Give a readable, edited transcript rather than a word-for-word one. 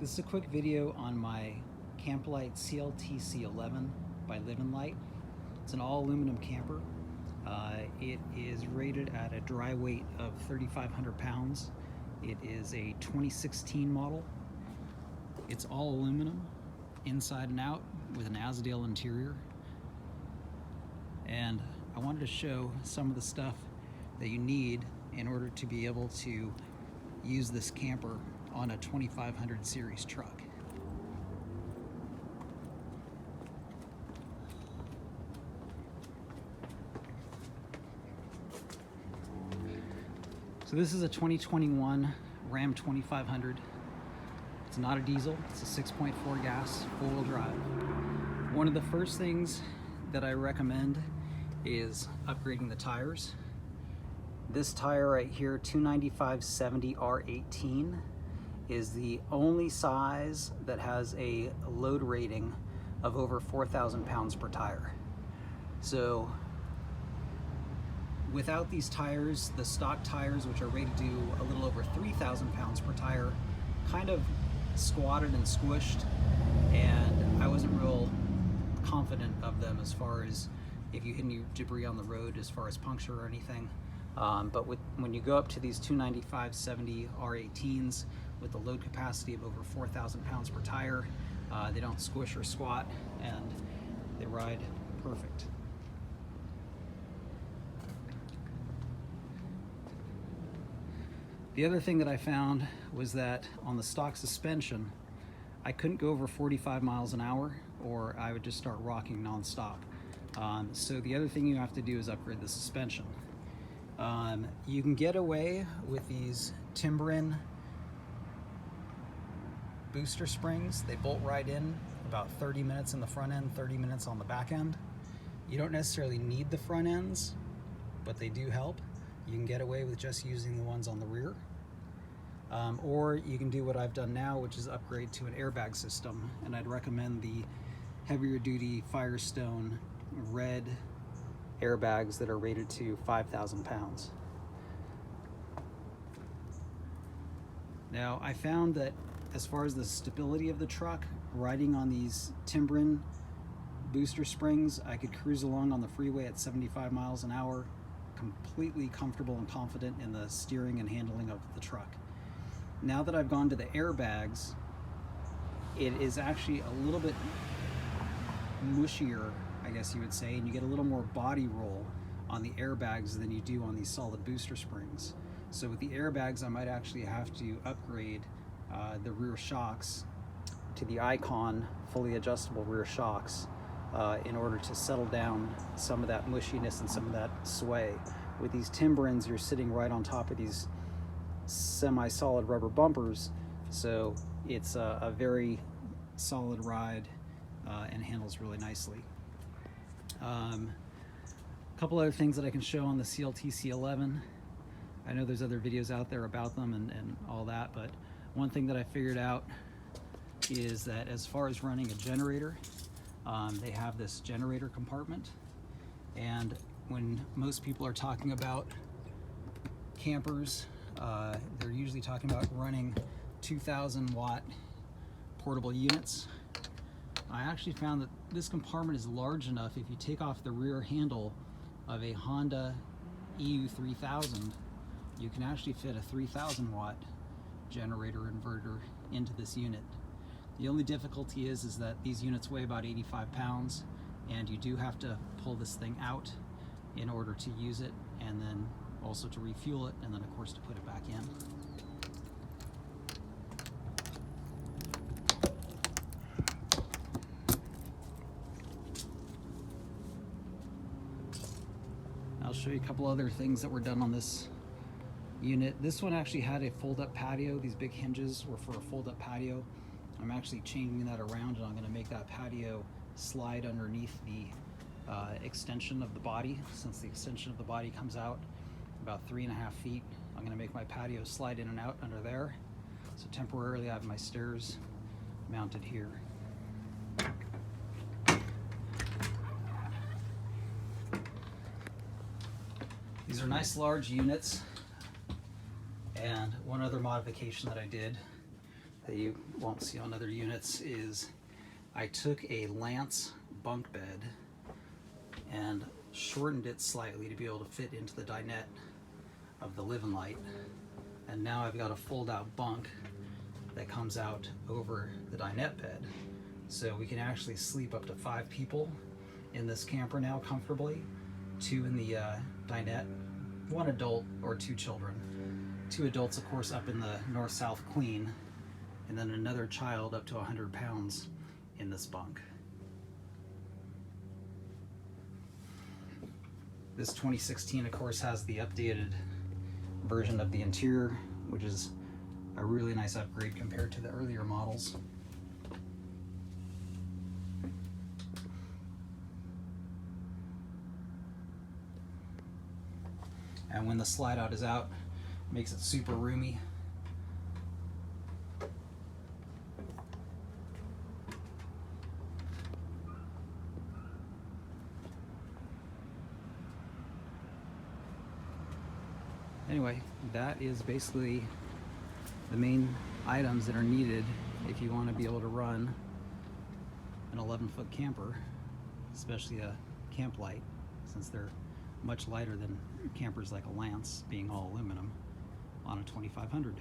This is a quick video on my Camp Lite CLTC11 by LivinLite. It's an all aluminum camper. It is rated at a dry weight of 3,500 pounds. It is a 2016 model. It's all aluminum inside and out with an Azdel interior. And I wanted to show some of the stuff that you need in order to be able to use this camper on a 2500 series truck. So this is a 2021 Ram 2500. It's not a diesel, it's a 6.4 gas, four-wheel drive. One of the first things that I recommend is upgrading the tires. This tire right here, 295/70 R18, is the only size that has a load rating of over 4,000 pounds per tire. So without these tires, the stock tires, which are rated to do a little over 3,000 pounds per tire, kind of squatted and squished, and I wasn't real confident of them as far as if you hit any debris on the road as far as puncture or anything. But when you go up to these 295/70 R18s with a load capacity of over 4,000 pounds per tire, they don't squish or squat, and they ride perfect. The other thing that I found was that on the stock suspension, I couldn't go over 45 miles an hour or I would just start rocking nonstop. So the other thing you have to do is upgrade the suspension. You can get away with these Timbren booster springs. They bolt right in, about 30 minutes in the front end, 30 minutes on the back end. You don't necessarily need the front ends, but they do help. You can get away with just using the ones on the rear. Or you can do what I've done now, which is upgrade to an airbag system. And I'd recommend the heavier duty Firestone red airbags that are rated to 5,000 pounds. Now, I found that as far as the stability of the truck, riding on these Timbren booster springs, I could cruise along on the freeway at 75 miles an hour, completely comfortable and confident in the steering and handling of the truck. Now that I've gone to the airbags, it is actually a little bit mushier, I guess you would say, and you get a little more body roll on the airbags than you do on these solid booster springs. So with the airbags, I might actually have to upgrade the rear shocks to the Icon fully adjustable rear shocks in order to settle down some of that mushiness and some of that sway. With these Timbrens, you're sitting right on top of these semi-solid rubber bumpers, so it's a very solid ride and handles really nicely. A couple other things that I can show on the CLTC11. I know there's other videos out there about them and all that, but one thing that I figured out is that as far as running a generator, they have this generator compartment, and when most people are talking about campers, they're usually talking about running 2,000 watt portable units. I actually found that this compartment is large enough. If you take off the rear handle of a Honda EU3000, you can actually fit a 3,000 watt generator inverter into this unit. The only difficulty is that these units weigh about 85 pounds, and you do have to pull this thing out in order to use it, and then also to refuel it, and then of course to put it back in. I'll show you a couple other things that were done on this unit. This one actually had a fold-up patio. These big hinges were for a fold-up patio. I'm actually changing that around, and I'm going to make that patio slide underneath the extension of the body. Since the extension of the body comes out about 3.5 feet, I'm going to make my patio slide in and out under there. So temporarily I have my stairs mounted here. These are nice large units, and one other modification that I did that you won't see on other units is I took a Lance bunk bed and shortened it slightly to be able to fit into the dinette of the LivinLite. And now I've got a fold-out bunk that comes out over the dinette bed. So we can actually sleep up to 5 people in this camper now comfortably. 2 in the dinette, 1 adult or 2 children. 2 adults, of course, up in the north-south queen, and then another child up to 100 pounds in this bunk. This 2016, of course, has the updated version of the interior, which is a really nice upgrade compared to the earlier models. And when the slide out is out, it makes it super roomy. Anyway, that is basically the main items that are needed if you want to be able to run an 11-foot camper, especially a Camp Lite, since they're much lighter than campers like a Lance, being all aluminum, on a 2500.